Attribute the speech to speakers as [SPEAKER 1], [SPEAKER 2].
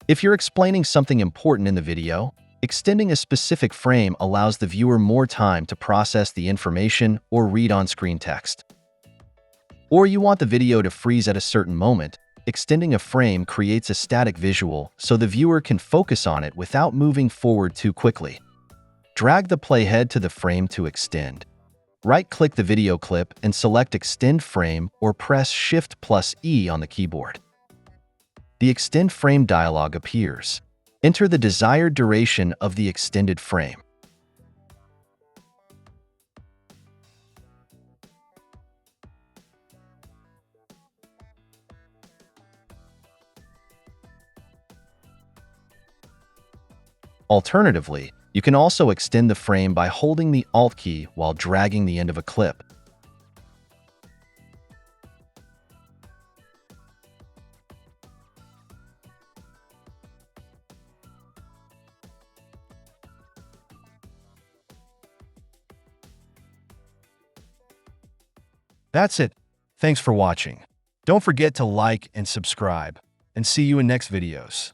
[SPEAKER 1] If you're explaining something important in the video, extending a specific frame allows the viewer more time to process the information or read on-screen text. Or you want the video to freeze at a certain moment, extending a frame creates a static visual so the viewer can focus on it without moving forward too quickly. Drag the playhead to the frame to extend. Right-click the video clip and select Extend Frame or press Shift+E on the keyboard. The Extend Frame dialog appears. Enter the desired duration of the extended frame. Alternatively, you can also extend the frame by holding the Alt key while dragging the end of a clip. That's it. Thanks for watching. Don't forget to like and subscribe, and see you in next videos.